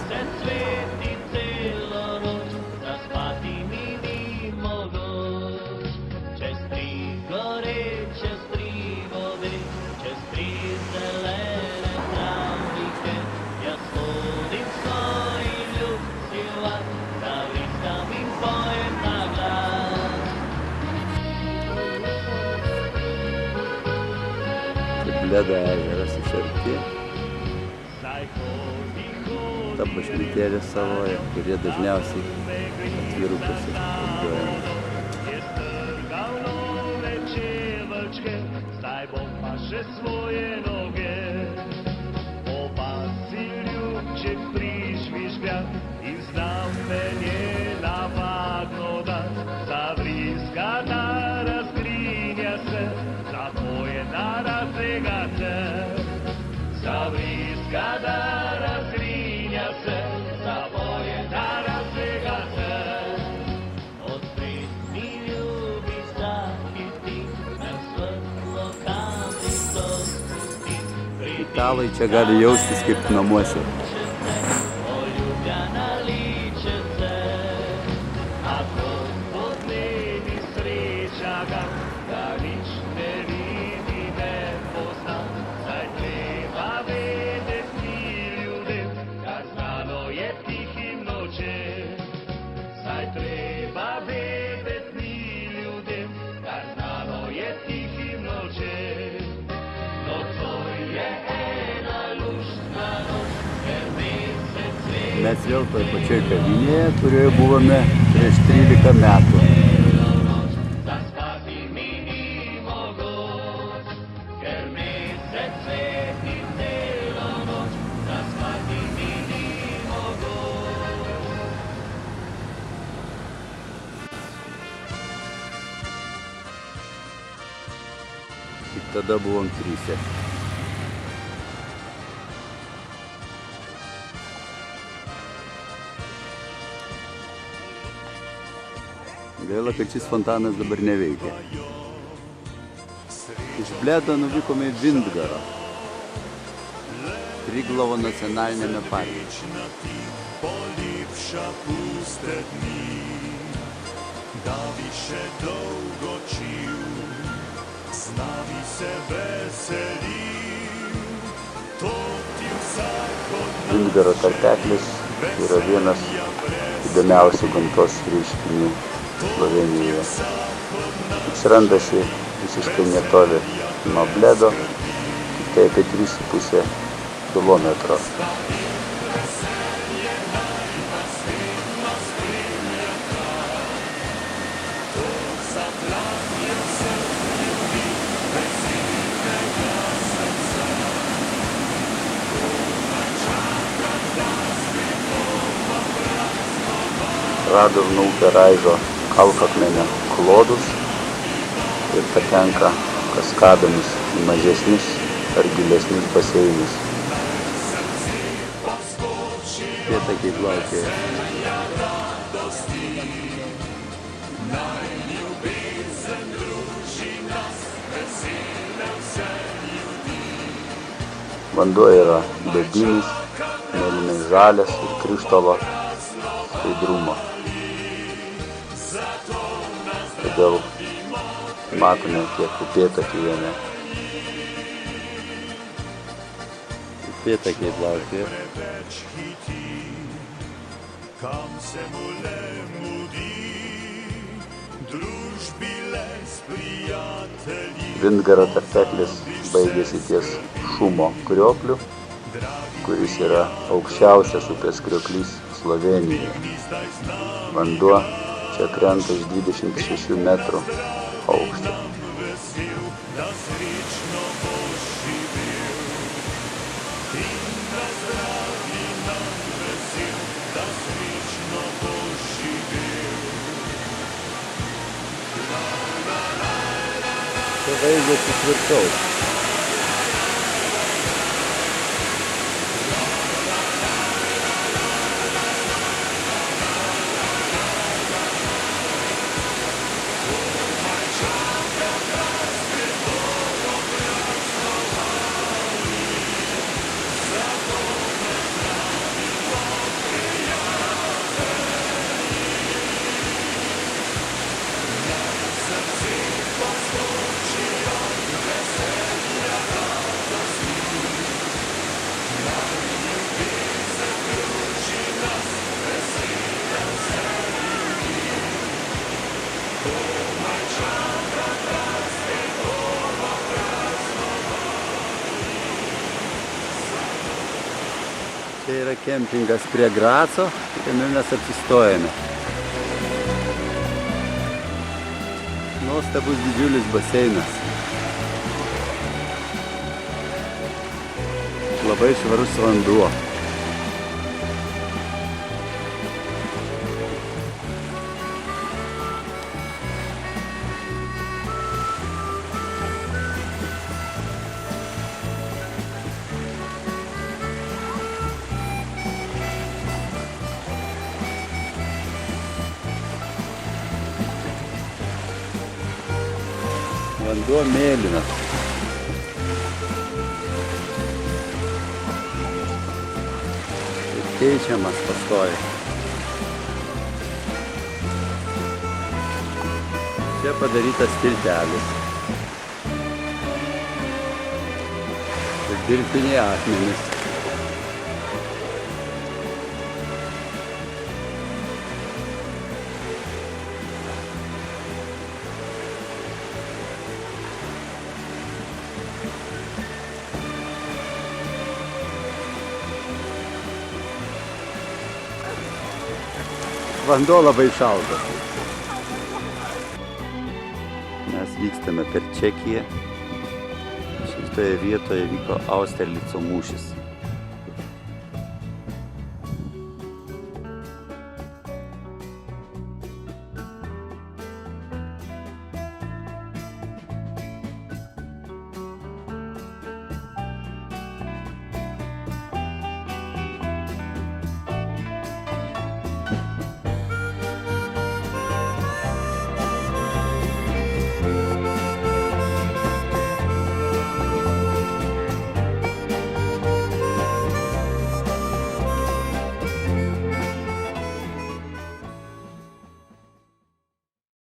Bledo ežeras iš arti. Ta bažnytėlė savoje, kurie dažniausiai atvirukuose važiuojama. Italai čia gali jaustis kaip namuose. Mes vėl toj pačioj kavinėje, kurioje buvome prieš 13 metų. Ir tada buvom tryse. Gaila, kad šis fontanas dabar neveikia. Iš Bledo nuvykome į Vindgarą, Triglovo nacionalinėme parke. Vindgaro tarpeklis yra vienas įdomiausių gamtos reiškinių Slovenijoje. Jis randasi visiškai netoli nuo Bledo, tai apie 3,5 kilometro. Radovno upė raižo kalkakmenio klodus ir patenka kaskadomis į mažesnius ar gilesnius baseinus. Upėtakiai plaukioja. Vanduo yra ledinis, mėlynai žalias ir krištolo skaidrumo. Todėl matome, kiek upėtakių jame. Upėtakiai plaukioja. Vindgaro tarpeklis baigėsi ties Šumo kriopliu, kuris yra aukščiausias upės krioklys Slovenijoje. Vanduo čia krenta iš 26 metrų aukščio. Tai vaizdas iš viršaus. Čia yra kempingas prie Graco, kuriame mes apsistojame. Nuostabus didžiulis baseinas. Labai švarus vanduo. Vanduo mėlynas. Ir keičiamas pastoviai. Čia padarytas tiltelis. Ir dirbtiniai akmenys. Vanduo labai šaltas. Mes vykstame per Čekiją. Šitoje vietoje vyko Austerlico mūšis.